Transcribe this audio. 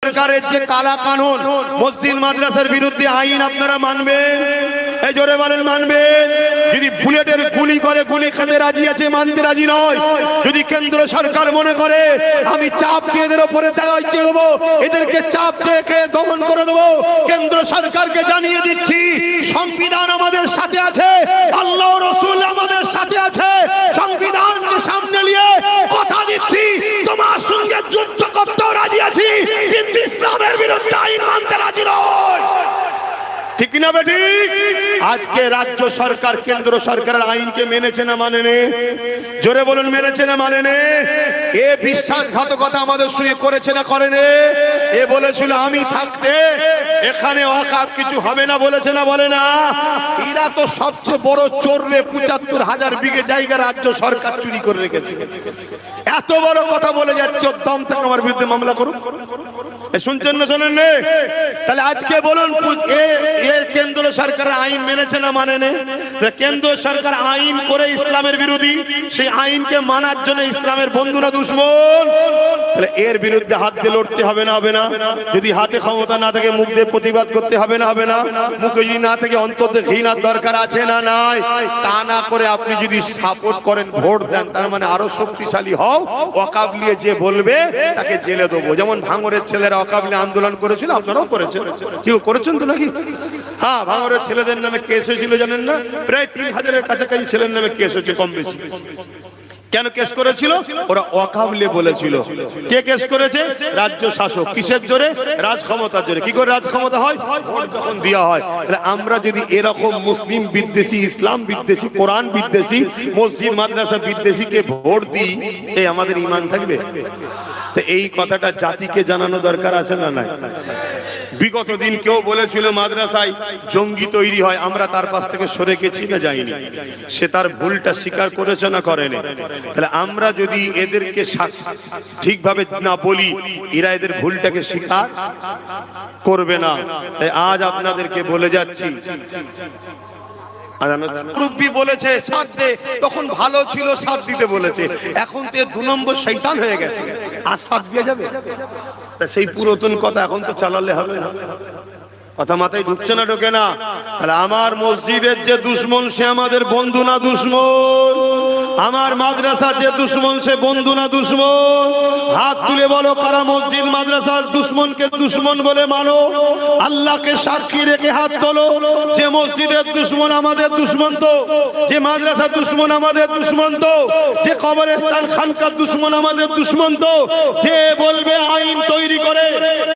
সরকারের যে কালা কানুন, মসজিদ মাদ্রাসার বিরুদ্ধে আইন আপনারা মানবেন? এই জোরে বলেন মানবেন? যদি বুলেটের গুলি করে গুলি খেতে রাজি আছে, মানতে রাজি নয়। যদি কেন্দ্র সরকার মনে করে আমি চাপ দিয়ে এদের উপরে দায়িত্ব দেব, এদেরকে চাপ দিয়ে দমন করে দেবো, কেন্দ্র সরকারকে জানিয়ে দিচ্ছি সংবিধান আমাদের সাথে আছে, আল্লাহ রাসূল আমাদের সাথে আছে। সংবিধানকে সামনে নিয়ে কথা দিচ্ছি তোমার সঙ্গে যুদ্ধ করতেও রাজি আছি, কিন্তু ইসলামের বিরুদ্ধে আইন মানতে রাজি নয়। ঠিক না বেটি? আজকে রাজ্য সরকার কেন্দ্র সরকারের আইনকে মেনেছে না মানেনি? জোরে বলুন, মেনেছে না মানেনি? এ বিশ্বাসঘাতকতা আমাদের সঙ্গে করেছে না করেনি? এ বলেছিল আমি থাকতে এখানে ওয়াকফ কিছু হবে না, বলেছে না বলে না? এরা তো সবচেয়ে বড় চোর রে, ৭৫,০০০ বিঘে জায়গা রাজ্য সরকার চুরি করে রেখেছে। এত বড় কথা বলে যাচ্ছে, দম থেকে আমার বিরুদ্ধে মামলা করুন। শুনছেন না শোনেন? তাহলে আজকে বলুন কেন্দ্র সরকার আইন মেনেছে না মানেনি? কেন্দ্র সরকার আইন করে ইসলামের বিরোধী, সেই আইনকে মানার জন্য ইসলামের বন্ধু না দুশমন? তাহলে এর বিরুদ্ধে হাত দিয়ে লড়তে হবে না হবে না? যদি হাতে ক্ষমতা না থাকে মুখ দিয়ে প্রতিবাদ করতে হবে না হবে না? মুখে যদি না থেকে অন্তর দিয়ে ঘৃণার দরকার আছে না নাই? তা না করে আপনি যদি সাপোর্ট করেন, ভোট দেন, তার মানে আরো শক্তিশালী হও। ওয়াকফ নিয়ে যে বলবে তাকে জেলে দেবো। যেমন ভাঙড়ের ছেলেরা ওয়াকফ নিয়ে আন্দোলন করেছিল, আপনারাও করেছেন। কি করেছেন তো নাকি? হ্যাঁ, ভাঙড়ের ছেলেদের নামে কেস হয়েছিল জানেন না? প্রায় ৩,০০০-এর কাছাকাছি ছেলের নামে কেস হয়েছে, কম বেশি। কেন কেস করেছিল? ওরা ওয়াকফ নিয়ে বলেছিল। কে কেস করেছে? রাজ্য শাসক। কিসের জোরে? রাজ ক্ষমতার জোরে। কি করে রাজ ক্ষমতা হয়? ভোট যখন দেওয়া হয়। তাহলে আমরা যদি এরকম মুসলিম বিদ্বেষী, ইসলাম বিদ্বেষী, কোরআন বিদ্বেষী, মসজিদ মাদ্রাসা বিদ্বেষীকে ভোট দিই, এই আমাদের ঈমান থাকবে? তো এই কথাটা জাতিকে জানানো দরকার আছে না নাই? বিগত দিন কেউ বলেছিল মাদ্রাসায় জঙ্গি তৈরি হয়, আমরা তার পাশ থেকে সরে গেছি না যাইনি? সে তার ভুলটা স্বীকার করেছে না করেনি? তাহলে আমরা যদি এদেরকে ঠিকভাবে না বলি, এরা এদের ভুলটাকে স্বীকার করবে না। তাই আজ আপনাদেরকে বলে যাচ্ছি, মুরব্বি বলেছে সাথ দে, তখন ভালো ছিল সাথ দিতে বলেছে, এখন তো ২ নম্বর শয়তান হয়ে গেছে, আর সাথ দিয়ে যাবে? তা সেই পুরাতন কথা এখন তো চালালে হবে না। কথা মাথায় ঢুকছে না, ঢোকে না? তাহলে আমার মসজিদের যে দুশ্মন সে আমাদের বন্ধু না দুশ্মন? আমার মাদ্রাসার যে দুশ্মন সে বন্ধু না দুশ্মন? হাত তুলে বলো কারা মসজিদ মাদ্রাসার দুশ্মনকে দুশ্মন বলে মানো? আল্লাহকে সাক্ষী রেখে হাত তোলো যে মসজিদের দুশ্মন আমাদের দুশ্মন তো, যে মাদ্রাসার দুশ্মন আমাদের দুশ্মন তো, যে কবরস্থান খানকার দুশ্মন আমাদের দুশ্মন তো, যে বলবে আইন তৈরি করে